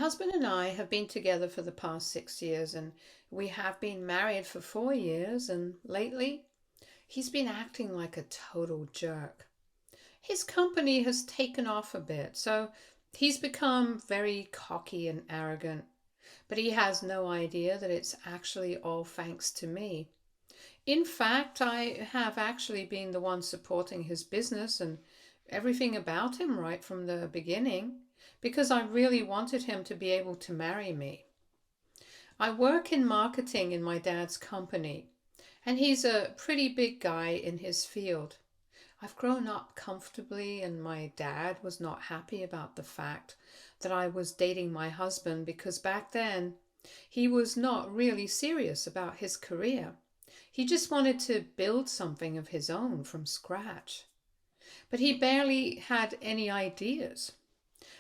husband and I have been together for the past 6 years, and we have been married for 4 years. And lately, he's been acting like a total jerk. His company has taken off a bit, so he's become very cocky and arrogant. But he has no idea that it's actually all thanks to me. In fact, I have actually been the one supporting his business and everything about him right from the beginning because I really wanted him to be able to marry me. I work in marketing in my dad's company, and he's a pretty big guy in his field. I've grown up comfortably, and my dad was not happy about the fact that I was dating my husband because back then he was not really serious about his career. He just wanted to build something of his own from scratch. But he barely had any ideas.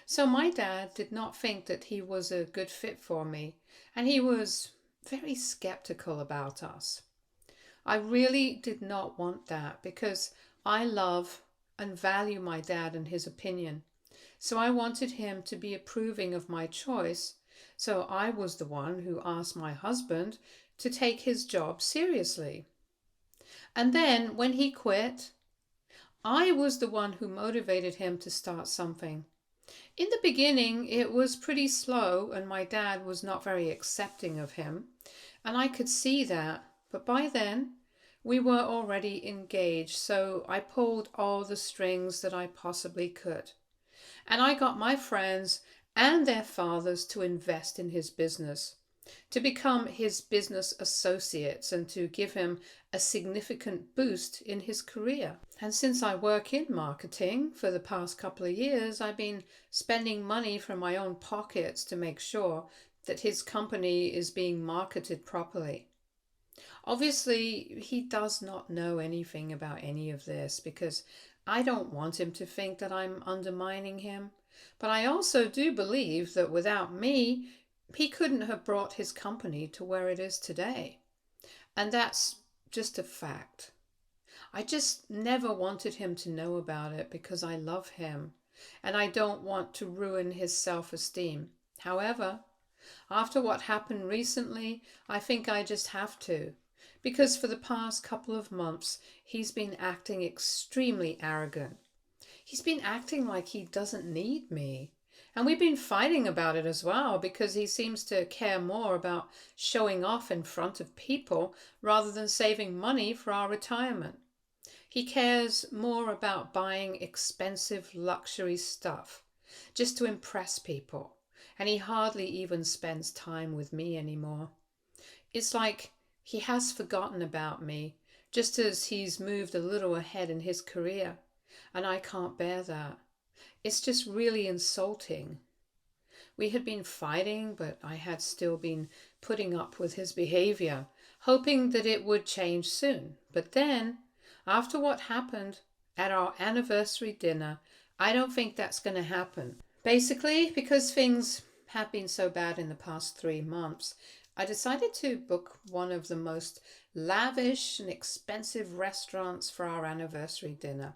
So my dad did not think that he was a good fit for me, and he was very skeptical about us. I really did not want that because I love and value my dad and his opinion. So I wanted him to be approving of my choice. So I was the one who asked my husband to take his job seriously. And then when he quit, I was the one who motivated him to start something. In the beginning, it was pretty slow, and my dad was not very accepting of him, and I could see that. But by then, we were already engaged, so I pulled all the strings that I possibly could. And I got my friends and their fathers to invest in his business, to become his business associates, and to give him a significant boost in his career. And since I work in marketing for the past couple of years, I've been spending money from my own pockets to make sure that his company is being marketed properly. Obviously, he does not know anything about any of this because I don't want him to think that I'm undermining him. But I also do believe that without me, he couldn't have brought his company to where it is today. And that's just a fact. I just never wanted him to know about it because I love him and I don't want to ruin his self-esteem. However, after what happened recently, I think I just have to. Because for the past couple of months, he's been acting extremely arrogant. He's been acting like he doesn't need me. And we've been fighting about it as well because he seems to care more about showing off in front of people rather than saving money for our retirement. He cares more about buying expensive luxury stuff just to impress people. And he hardly even spends time with me anymore. It's like he has forgotten about me, just as he's moved a little ahead in his career. And I can't bear that. It's just really insulting. We had been fighting, but I had still been putting up with his behavior, hoping that it would change soon. But then, after what happened at our anniversary dinner, I don't think that's going to happen. Basically, because things have been so bad in the past 3 months, I decided to book one of the most lavish and expensive restaurants for our anniversary dinner.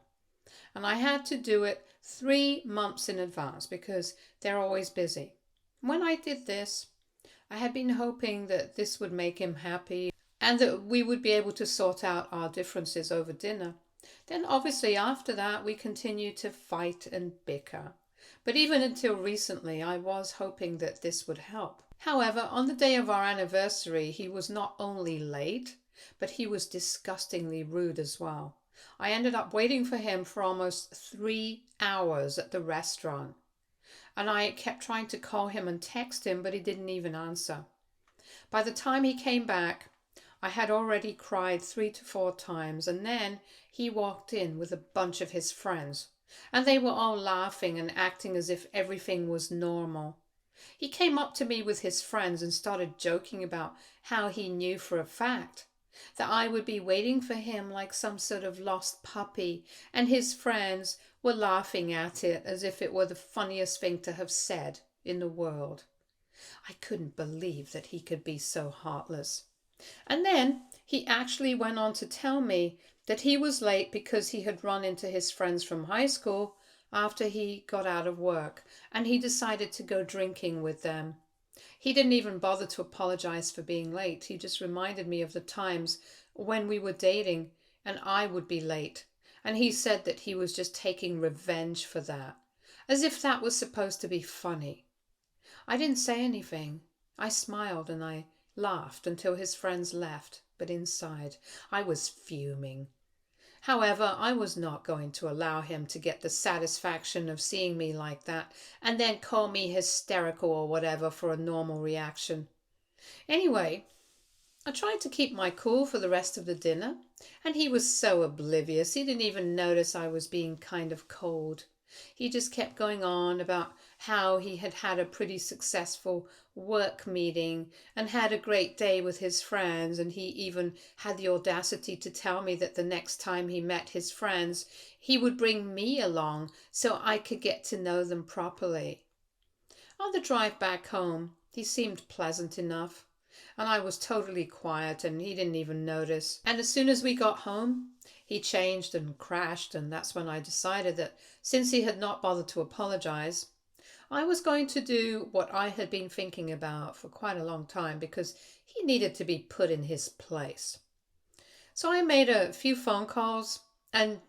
And I had to do it 3 months in advance because they're always busy. When I did this, I had been hoping that this would make him happy and that we would be able to sort out our differences over dinner. Then obviously after that we continued to fight and bicker. But even until recently I was hoping that this would help. However, on the day of our anniversary, he was not only late, but he was disgustingly rude as well. I ended up waiting for him for almost 3 hours at the restaurant. And I kept trying to call him and text him, but he didn't even answer. By the time he came back, I had already cried 3 to 4 times, and then he walked in with a bunch of his friends, and they were all laughing and acting as if everything was normal. He came up to me with his friends and started joking about how he knew for a fact that I would be waiting for him like some sort of lost puppy, and his friends were laughing at it as if it were the funniest thing to have said in the world. I couldn't believe that he could be so heartless. And then he actually went on to tell me that he was late because he had run into his friends from high school after he got out of work and he decided to go drinking with them. He didn't even bother to apologize for being late. He just reminded me of the times when we were dating and I would be late. And he said that he was just taking revenge for that, as if that was supposed to be funny. I didn't say anything. I smiled and I laughed until his friends left, but inside I was fuming. However, I was not going to allow him to get the satisfaction of seeing me like that and then call me hysterical or whatever for a normal reaction. Anyway, I tried to keep my cool for the rest of the dinner, and he was so oblivious he didn't even notice I was being kind of cold. He just kept going on about how he had had a pretty successful work meeting and had a great day with his friends, and he even had the audacity to tell me that the next time he met his friends, he would bring me along so I could get to know them properly. On the drive back home, he seemed pleasant enough, and I was totally quiet and he didn't even notice. And as soon as we got home, he changed and crashed, and that's when I decided that since he had not bothered to apologize, I was going to do what I had been thinking about for quite a long time, because he needed to be put in his place. So I made a few phone calls, and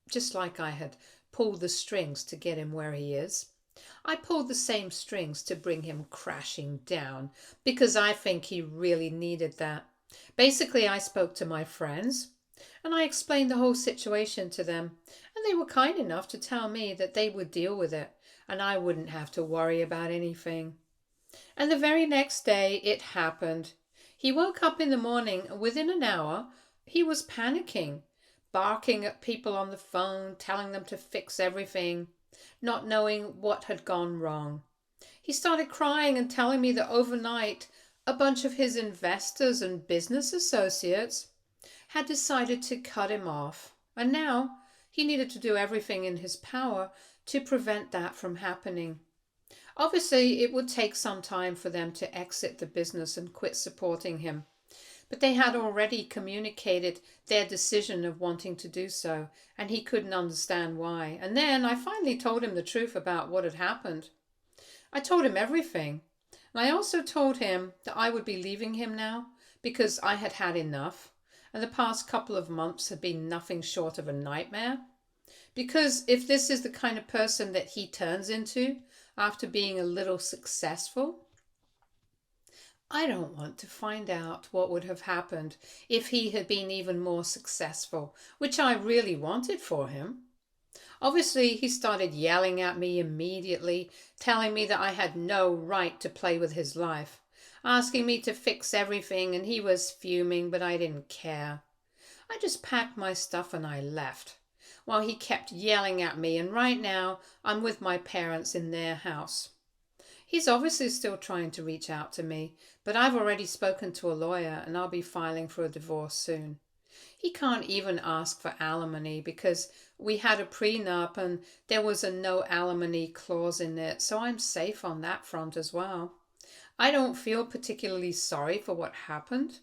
just like I had pulled the strings to get him where he is, I pulled the same strings to bring him crashing down, because I think he really needed that. Basically, I spoke to my friends and I explained the whole situation to them, and they were kind enough to tell me that they would deal with it and I wouldn't have to worry about anything. And the very next day it happened. He woke up in the morning, and within an hour he was panicking, barking at people on the phone, telling them to fix everything, not knowing what had gone wrong. He started crying and telling me that overnight a bunch of his investors and business associates had decided to cut him off, and now he needed to do everything in his power to prevent that from happening. Obviously, it would take some time for them to exit the business and quit supporting him, but they had already communicated their decision of wanting to do so, and he couldn't understand why. And then I finally told him the truth about what had happened. I told him everything. And I also told him that I would be leaving him now because I had had enough, and the past couple of months had been nothing short of a nightmare. Because if this is the kind of person that he turns into after being a little successful, I don't want to find out what would have happened if he had been even more successful, which I really wanted for him. Obviously, he started yelling at me immediately, telling me that I had no right to play with his life, asking me to fix everything, and he was fuming, but I didn't care. I just packed my stuff and I left, while he kept yelling at me, and right now I'm with my parents in their house. He's obviously still trying to reach out to me, but I've already spoken to a lawyer and I'll be filing for a divorce soon. He can't even ask for alimony because we had a prenup and there was a no alimony clause in it, so I'm safe on that front as well. I don't feel particularly sorry for what happened.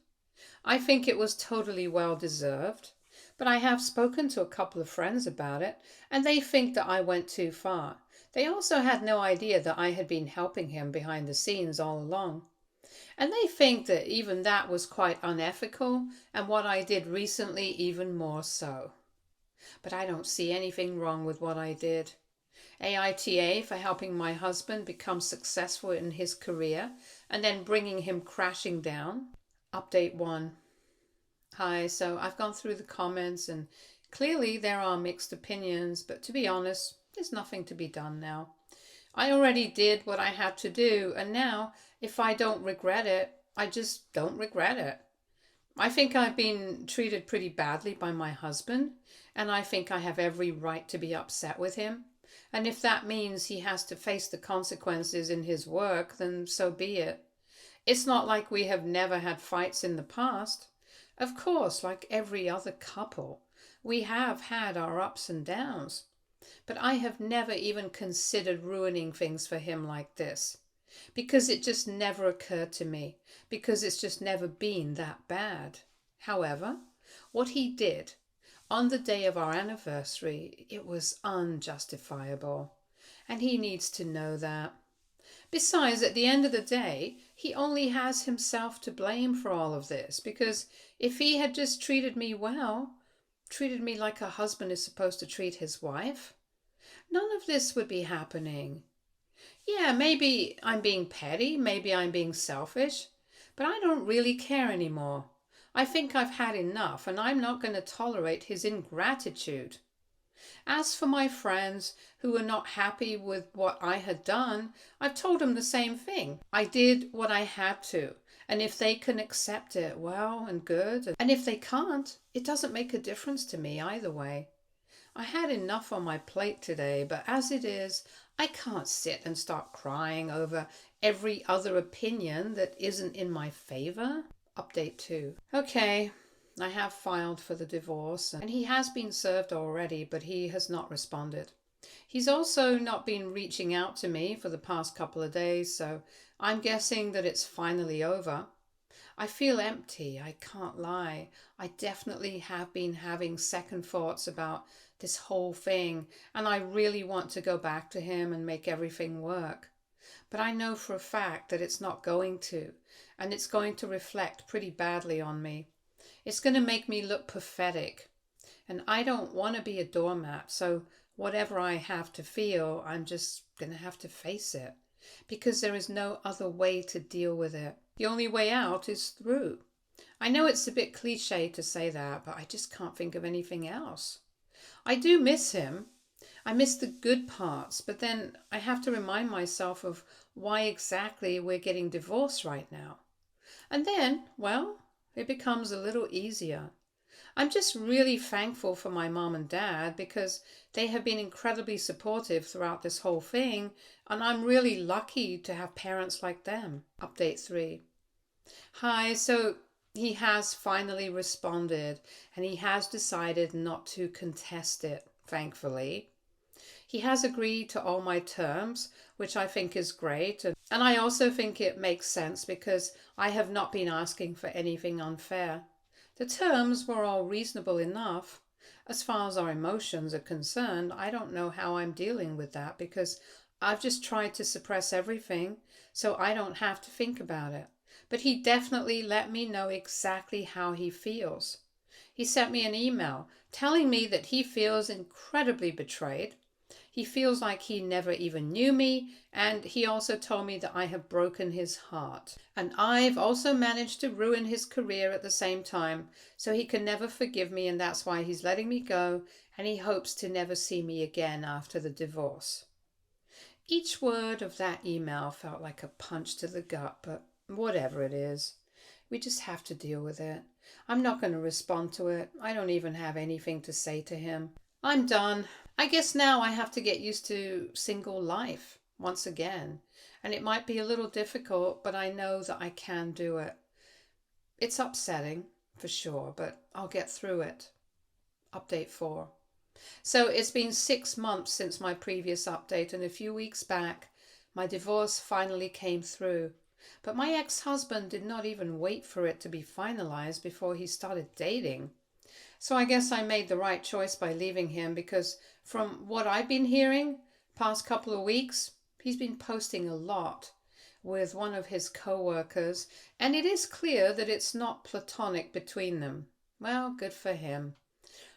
I think it was totally well deserved, but I have spoken to a couple of friends about it and they think that I went too far. They also had no idea that I had been helping him behind the scenes all along. And they think that even that was quite unethical, and what I did recently even more so. But I don't see anything wrong with what I did. AITA for helping my husband become successful in his career and then bringing him crashing down. Update 1. Hi, so I've gone through the comments and clearly there are mixed opinions, but to be honest, there's nothing to be done now. I already did what I had to do, and now if I don't regret it, I just don't regret it. I think I've been treated pretty badly by my husband, and I think I have every right to be upset with him. And if that means he has to face the consequences in his work, then so be it. It's not like we have never had fights in the past. Of course, like every other couple, we have had our ups and downs. But I have never even considered ruining things for him like this, because it just never occurred to me, because it's just never been that bad. However, what he did On the day of our anniversary, it was unjustifiable. And he needs to know that. Besides, at the end of the day, he only has himself to blame for all of this, because if he had just treated me well, treated me like a husband is supposed to treat his wife, none of this would be happening. Yeah, maybe I'm being petty, maybe I'm being selfish, but I don't really care anymore. I think I've had enough, and I'm not going to tolerate his ingratitude. As for my friends who were not happy with what I had done, I've told them the same thing. I did what I had to, and if they can accept it, well and good. And if they can't, it doesn't make a difference to me either way. I had enough on my plate today, but as it is, I can't sit and start crying over every other opinion that isn't in my favor. Update 2. Okay, I have filed for the divorce, and he has been served already, but he has not responded. He's also not been reaching out to me for the past couple of days, so I'm guessing that it's finally over. I feel empty, I can't lie. I definitely have been having second thoughts about this whole thing, and I really want to go back to him and make everything work. But I know for a fact that it's not going to, and it's going to reflect pretty badly on me. It's going to make me look pathetic, and I don't want to be a doormat, so whatever I have to feel, I'm just going to have to face it, because there is no other way to deal with it. The only way out is through. I know it's a bit cliche to say that, but I just can't think of anything else. I do miss him. I miss the good parts, but then I have to remind myself of why exactly we're getting divorced right now. And then, well, it becomes a little easier. I'm just really thankful for my mom and dad because they have been incredibly supportive throughout this whole thing, and I'm really lucky to have parents like them. Update 3. Hi, so he has finally responded, and he has decided not to contest it, thankfully. He has agreed to all my terms, which I think is great, and I also think it makes sense because I have not been asking for anything unfair. The terms were all reasonable enough. As far as our emotions are concerned, I don't know how I'm dealing with that because I've just tried to suppress everything so I don't have to think about it. But he definitely let me know exactly how he feels. He sent me an email telling me that he feels incredibly betrayed. He feels like he never even knew me, and he also told me that I have broken his heart. And I've also managed to ruin his career at the same time, so he can never forgive me, and that's why he's letting me go, and he hopes to never see me again after the divorce. Each word of that email felt like a punch to the gut, but whatever it is, we just have to deal with it. I'm not going to respond to it. I don't even have anything to say to him. I'm done. I guess now I have to get used to single life once again. And it might be a little difficult, but I know that I can do it. It's upsetting, for sure, but I'll get through it. Update 4. So it's been 6 months since my previous update, and a few weeks back, my divorce finally came through. But my ex-husband did not even wait for it to be finalized before he started dating. So I guess I made the right choice by leaving him because from what I've been hearing, past couple of weeks, he's been posting a lot with one of his co-workers, and it is clear that it's not platonic between them. Well, good for him.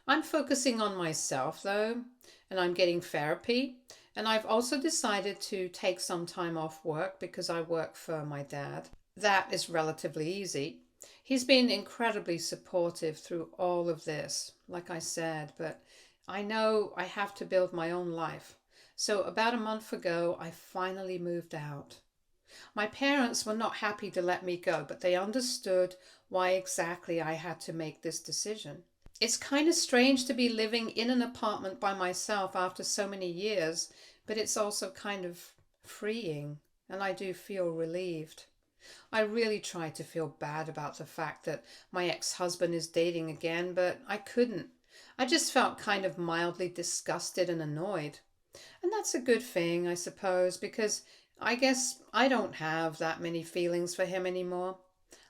I'm focusing on myself though, and I'm getting therapy. And I've also decided to take some time off work because I work for my dad. That is relatively easy. He's been incredibly supportive through all of this, like I said, but I know I have to build my own life. So about a month ago, I finally moved out. My parents were not happy to let me go, but they understood why exactly I had to make this decision. It's kind of strange to be living in an apartment by myself after so many years, but it's also kind of freeing, and I do feel relieved. I really tried to feel bad about the fact that my ex-husband is dating again, but I couldn't. I just felt kind of mildly disgusted and annoyed. And that's a good thing, I suppose, because I guess I don't have that many feelings for him anymore.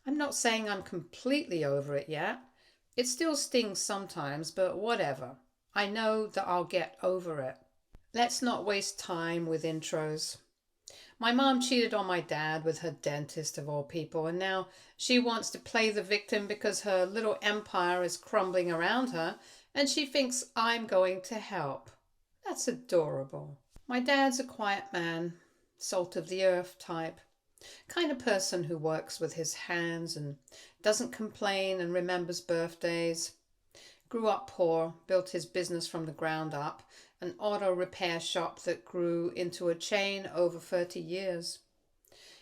I'm not saying I'm completely over it yet, It still stings sometimes, but whatever. I know that I'll get over it. Let's not waste time with intros. My mom cheated on my dad with her dentist of all people, and now she wants to play the victim because her little empire is crumbling around her and she thinks I'm going to help. That's adorable. My dad's a quiet man, salt of the earth type. Kind of person who works with his hands and doesn't complain and remembers birthdays. Grew up poor, built his business from the ground up, an auto repair shop that grew into a chain over 30 years.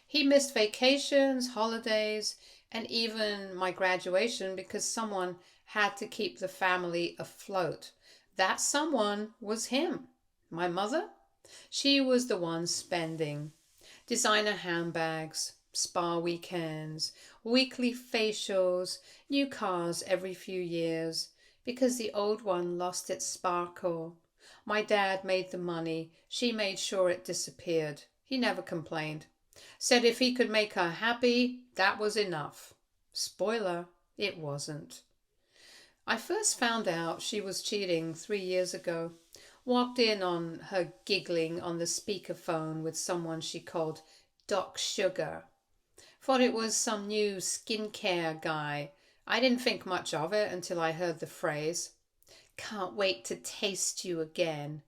He missed vacations, holidays, and even my graduation because someone had to keep the family afloat. That someone was him. My mother? She was the one spending. Designer handbags, spa weekends, weekly facials, new cars every few years, because the old one lost its sparkle. My dad made the money. She made sure it disappeared. He never complained. Said if he could make her happy, that was enough. Spoiler, it wasn't. I first found out she was cheating 3 years ago. Walked in on her giggling on the speakerphone with someone she called Doc Sugar. Thought it was some new skincare guy. I didn't think much of it until I heard the phrase, "Can't wait to taste you again."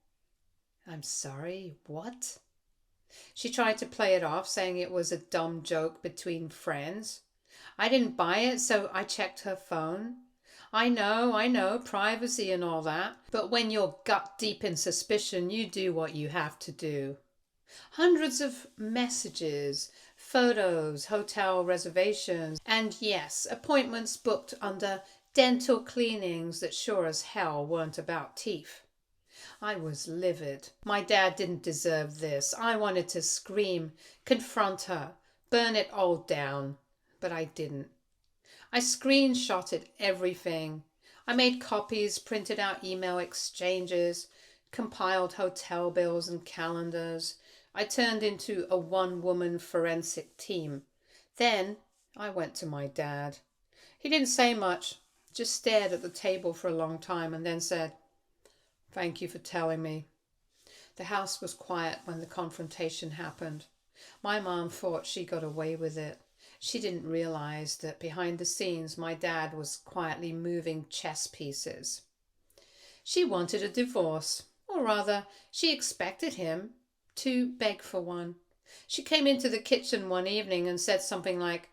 I'm sorry, what? She tried to play it off, saying it was a dumb joke between friends. I didn't buy it, so I checked her phone. I know, privacy and all that. But when you're gut deep in suspicion, you do what you have to do. Hundreds of messages, photos, hotel reservations, and yes, appointments booked under dental cleanings that sure as hell weren't about teeth. I was livid. My dad didn't deserve this. I wanted to scream, confront her, burn it all down, but I didn't. I screenshotted everything. I made copies, printed out email exchanges, compiled hotel bills and calendars. I turned into a one-woman forensic team. Then I went to my dad. He didn't say much, just stared at the table for a long time and then said, "Thank you for telling me." The house was quiet when the confrontation happened. My mom thought she got away with it. She didn't realize that behind the scenes my dad was quietly moving chess pieces. She wanted a divorce, or rather, she expected him to beg for one. She came into the kitchen one evening and said something like,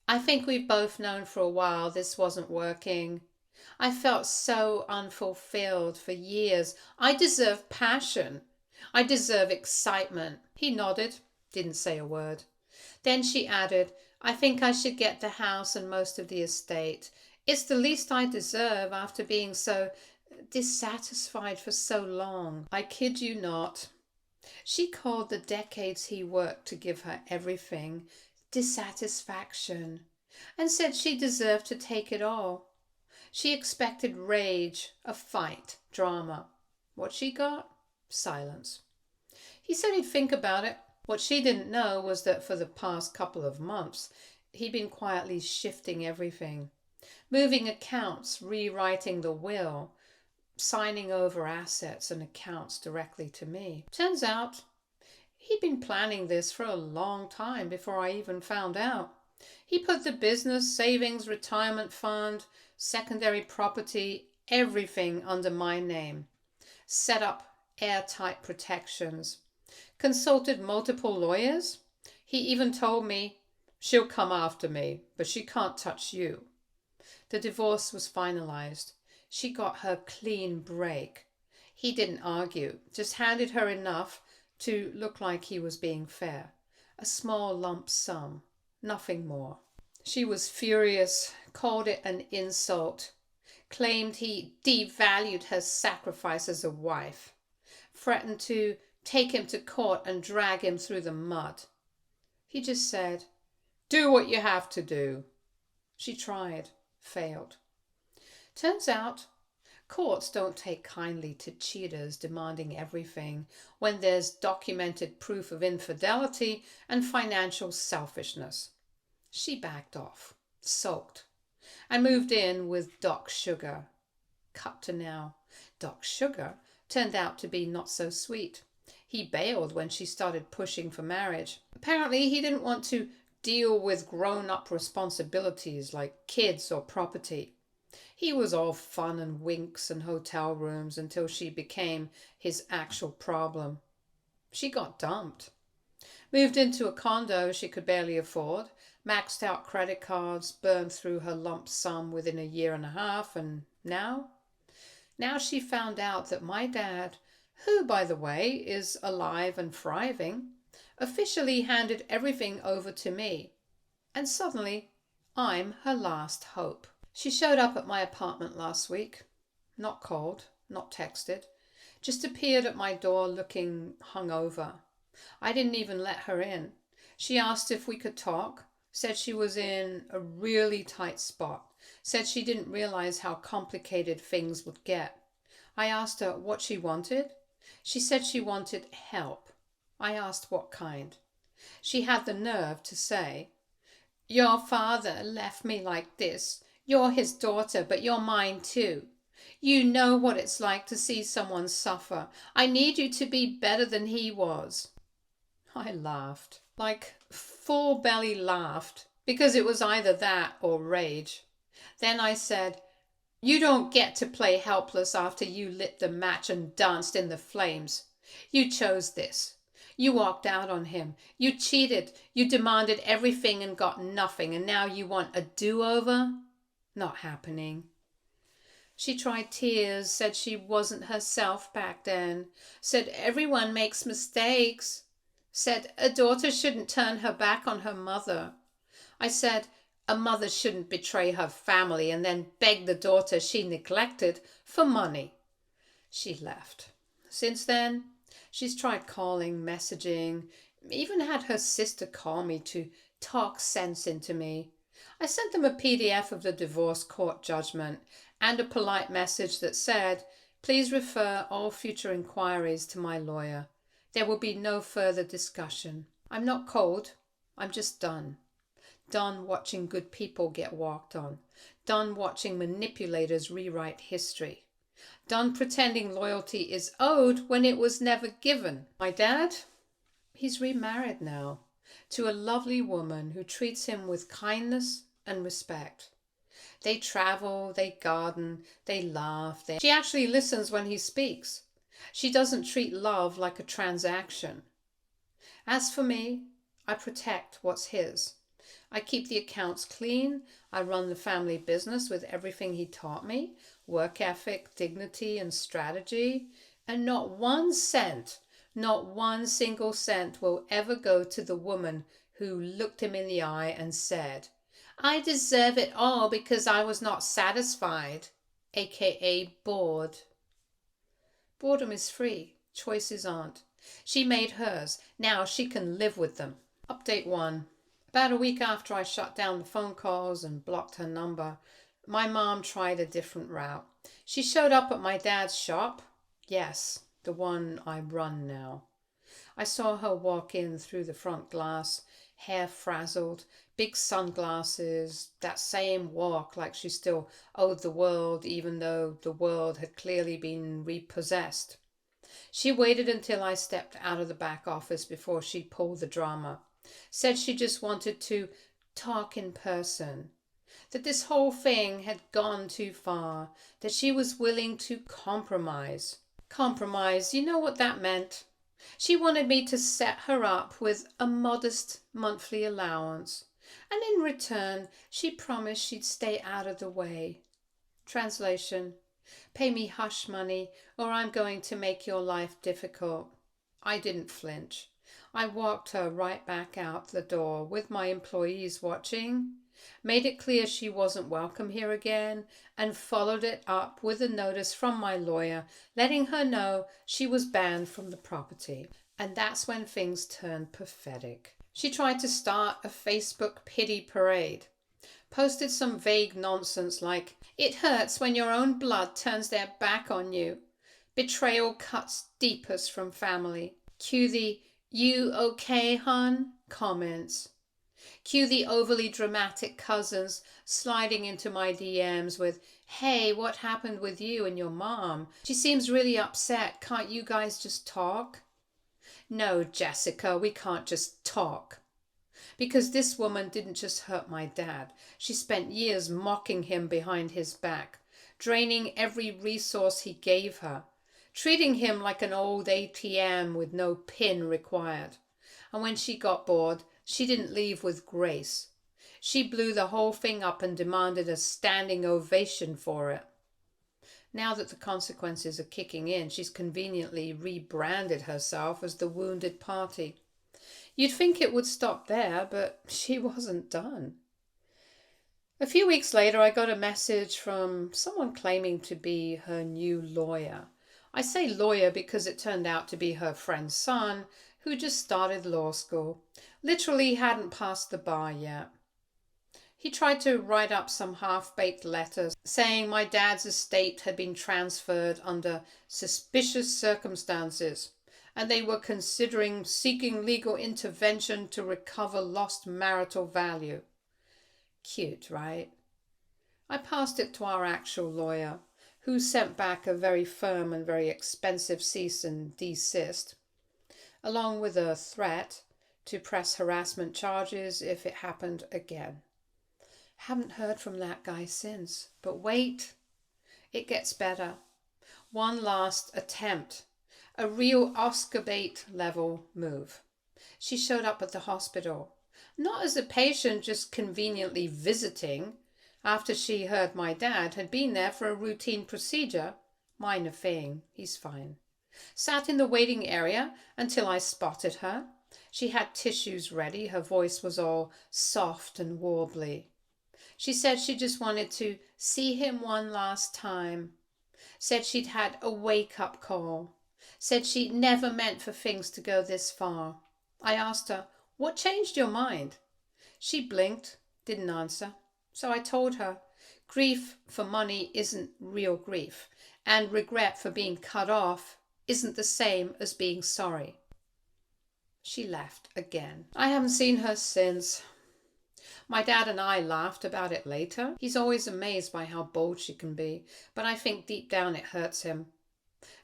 "I think we've both known for a while this wasn't working. I felt so unfulfilled for years. I deserve passion. I deserve excitement." He nodded, didn't say a word. Then she added, "I think I should get the house and most of the estate. It's the least I deserve after being so dissatisfied for so long." I kid you not. She called the decades he worked to give her everything dissatisfaction, and said she deserved to take it all. She expected rage, a fight, drama. What she got? Silence. He said he'd think about it. What she didn't know was that for the past couple of months, he'd been quietly shifting everything, moving accounts, rewriting the will, signing over assets and accounts directly to me. Turns out he'd been planning this for a long time before I even found out. He put the business, savings, retirement fund, secondary property, everything under my name, set up airtight protections, consulted multiple lawyers. He even told me, "She'll come after me, but she can't touch you." The divorce was finalized. She got her clean break. He didn't argue, just handed her enough to look like he was being fair. A small lump sum, nothing more. She was furious, called it an insult, claimed he devalued her sacrifice as a wife, threatened to take him to court and drag him through the mud. He just said, "Do what you have to do." She tried, failed. Turns out, courts don't take kindly to cheaters demanding everything when there's documented proof of infidelity and financial selfishness. She backed off, sulked. and moved in with Doc Sugar. Cut to now. Doc Sugar turned out to be not so sweet. He bailed when she started pushing for marriage. Apparently, he didn't want to deal with grown-up responsibilities like kids or property. He was all fun and winks and hotel rooms until she became his actual problem. She got dumped. Moved into a condo she could barely afford, maxed out credit cards, burned through her lump sum within a year and a half, and now? Now she found out that my dad, who, by the way, is alive and thriving, officially handed everything over to me. And suddenly, I'm her last hope. She showed up at my apartment last week. Not called, not texted. Just appeared at my door looking hungover. I didn't even let her in. She asked if we could talk, said she was in a really tight spot, said she didn't realize how complicated things would get. I asked her what she wanted. She said she wanted help. I asked what kind. She had the nerve to say, "Your father left me like this. You're his daughter, but you're mine too. You know what it's like to see someone suffer. I need you to be better than he was." I laughed, like full belly laughed, because it was either that or rage. Then I said, "You don't get to play helpless after you lit the match and danced in the flames. You chose this. You walked out on him. You cheated. You demanded everything and got nothing, and now you want a do-over? Not happening." She tried tears, said she wasn't herself back then, said everyone makes mistakes, said a daughter shouldn't turn her back on her mother. I said a mother shouldn't betray her family and then beg the daughter she neglected for money. She left. Since then, she's tried calling, messaging, even had her sister call me to talk sense into me. I sent them a PDF of the divorce court judgment and a polite message that said, "Please refer all future inquiries to my lawyer. There will be no further discussion." I'm not cold. I'm just done. Done watching good people get walked on. Done watching manipulators rewrite history. Done pretending loyalty is owed when it was never given. My dad? He's remarried now to a lovely woman who treats him with kindness and respect. They travel, they garden, they laugh. She actually listens when he speaks. She doesn't treat love like a transaction. As for me, I protect what's his. I keep the accounts clean. I run the family business with everything he taught me, work ethic, dignity, and strategy. And not one cent, not one single cent will ever go to the woman who looked him in the eye and said, "I deserve it all because I was not satisfied," aka bored. Boredom is free. Choices aren't. She made hers. Now she can live with them. Update 1. About a week after I shut down the phone calls and blocked her number, my mom tried a different route. She showed up at my dad's shop. Yes, the one I run now. I saw her walk in through the front glass, hair frazzled, big sunglasses, that same walk like she still owed the world even though the world had clearly been repossessed. She waited until I stepped out of the back office before she pulled the drama. Said she just wanted to talk in person, that this whole thing had gone too far, that she was willing to compromise. Compromise, you know what that meant. She wanted me to set her up with a modest monthly allowance, and in return she promised she'd stay out of the way. Translation: pay me hush money or I'm going to make your life difficult. I didn't flinch. I walked her right back out the door with my employees watching, made it clear she wasn't welcome here again, and followed it up with a notice from my lawyer letting her know she was banned from the property. And that's when things turned pathetic. She tried to start a Facebook pity parade. Posted some vague nonsense like, "It hurts when your own blood turns their back on you. Betrayal cuts deepest from family." Cue the "You okay, hun?" comments. Cue the overly dramatic cousins sliding into my DMs with, "Hey, what happened with you and your mom? She seems really upset. Can't you guys just talk?" No, Jessica, we can't just talk. Because this woman didn't just hurt my dad. She spent years mocking him behind his back, draining every resource he gave her, treating him like an old ATM with no PIN required. And when she got bored, she didn't leave with grace. She blew the whole thing up and demanded a standing ovation for it. Now that the consequences are kicking in, she's conveniently rebranded herself as the wounded party. You'd think it would stop there, but she wasn't done. A few weeks later, I got a message from someone claiming to be her new lawyer. I say lawyer because it turned out to be her friend's son, who just started law school. Literally hadn't passed the bar yet. He tried to write up some half-baked letters saying my dad's estate had been transferred under suspicious circumstances, and they were considering seeking legal intervention to recover lost marital value. Cute, right? I passed it to our actual lawyer, who sent back a very firm and very expensive cease and desist, along with a threat to press harassment charges if it happened again. Haven't heard from that guy since, but wait, it gets better. One last attempt, a real Oscar bait level move. She showed up at the hospital, not as a patient just conveniently visiting after she heard my dad had been there for a routine procedure. Minor thing, he's fine. Sat in the waiting area until I spotted her. She had tissues ready, her voice was all soft and warbly. She said she just wanted to see him one last time. Said she'd had a wake-up call. Said she never meant for things to go this far. I asked her, "What changed your mind?" She blinked, didn't answer. So I told her, grief for money isn't real grief, and regret for being cut off isn't the same as being sorry. She left again. I haven't seen her since. My dad and I laughed about it later. He's always amazed by how bold she can be, but I think deep down it hurts him.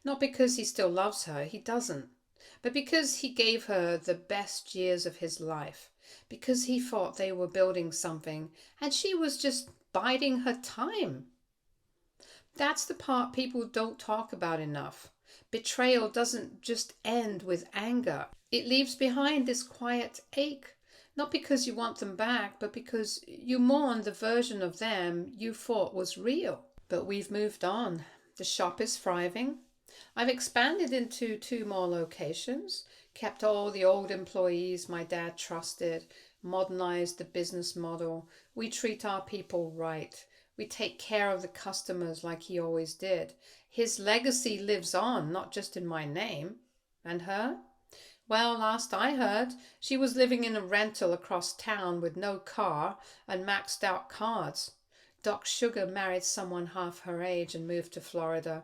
Not because he still loves her, he doesn't, but because he gave her the best years of his life, because he thought they were building something and she was just biding her time. That's the part people don't talk about enough. Betrayal doesn't just end with anger. It leaves behind this quiet ache. Not because you want them back, but because you mourn the version of them you thought was real. But we've moved on. The shop is thriving. I've expanded into 2 more locations, kept all the old employees my dad trusted, modernized the business model. We treat our people right. We take care of the customers like he always did. His legacy lives on, not just in my name. And her? Well, last I heard, she was living in a rental across town with no car and maxed out cards. Doc Sugar married someone half her age and moved to Florida.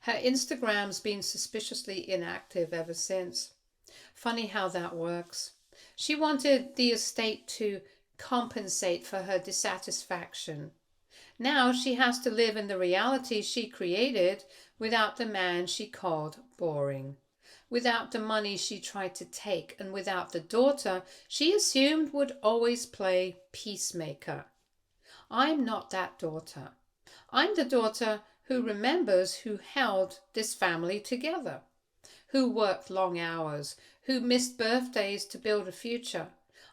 Her Instagram's been suspiciously inactive ever since. Funny how that works. She wanted the estate to compensate for her dissatisfaction. Now she has to live in the reality she created without the man she called boring, without the money she tried to take, and without the daughter she assumed would always play peacemaker. I'm not that daughter. I'm the daughter who remembers who held this family together, who worked long hours, who missed birthdays to build a future.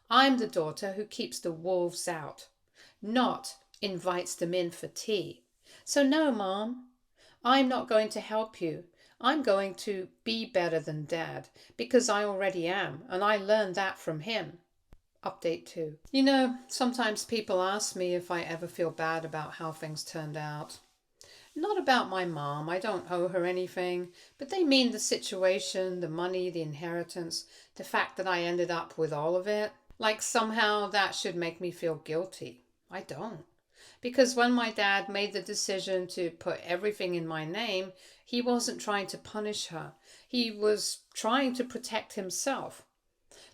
I'm the daughter who keeps the wolves out, not invites them in for tea. So no, Mom, I'm not going to help you. I'm going to be better than Dad, because I already am, and I learned that from him. Update 2. You know, sometimes people ask me if I ever feel bad about how things turned out. Not about my mom, I don't owe her anything, but they mean the situation, the money, the inheritance, the fact that I ended up with all of it. Like somehow that should make me feel guilty. I don't. Because when my dad made the decision to put everything in my name, he wasn't trying to punish her. He was trying to protect himself.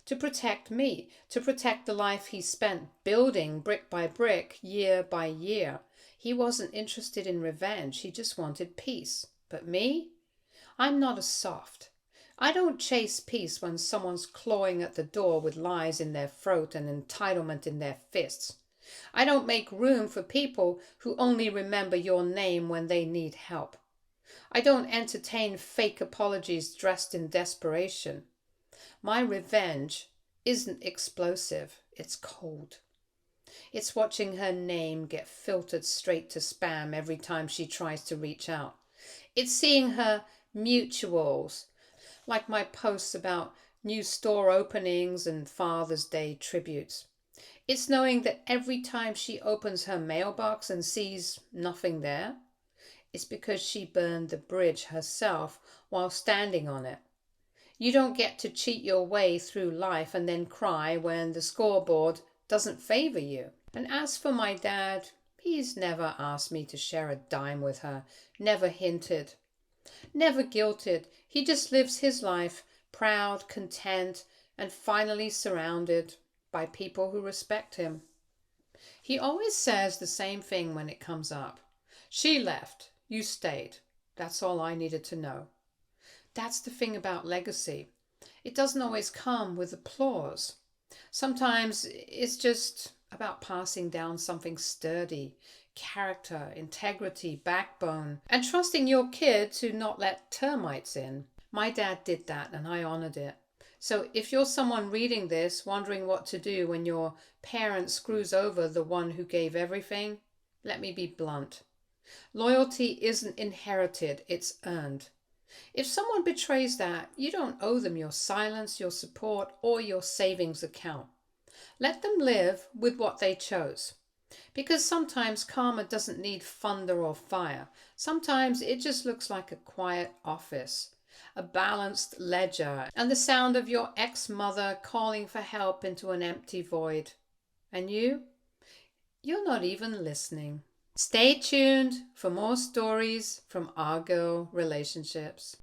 to protect me, to protect the life he spent building brick by brick, year by year. He wasn't interested in revenge, he just wanted peace. But me? I'm not a soft. I don't chase peace when someone's clawing at the door with lies in their throat and entitlement in their fists. I don't make room for people who only remember your name when they need help. I don't entertain fake apologies dressed in desperation. My revenge isn't explosive, it's cold. It's watching her name get filtered straight to spam every time she tries to reach out. It's seeing her mutuals, like my posts about new store openings and Father's Day tributes. It's knowing that every time she opens her mailbox and sees nothing there, it's because she burned the bridge herself while standing on it. You don't get to cheat your way through life and then cry when the scoreboard doesn't favor you. And as for my dad, he's never asked me to share a dime with her, never hinted, never guilted. He just lives his life, proud, content, and finally surrounded by people who respect him. He always says the same thing when it comes up. She left, you stayed. That's all I needed to know. That's the thing about legacy. It doesn't always come with applause. Sometimes it's just about passing down something sturdy, character, integrity, backbone, and trusting your kid to not let termites in. My dad did that and I honored it. So if you're someone reading this wondering what to do when your parent screws over the one who gave everything, let me be blunt. Loyalty isn't inherited, it's earned. If someone betrays that, you don't owe them your silence, your support, or your savings account. Let them live with what they chose. Because sometimes karma doesn't need thunder or fire. Sometimes it just looks like a quiet office, a balanced ledger, and the sound of your ex-mother calling for help into an empty void. And you're not even listening. Stay tuned for more stories from our girl relationships.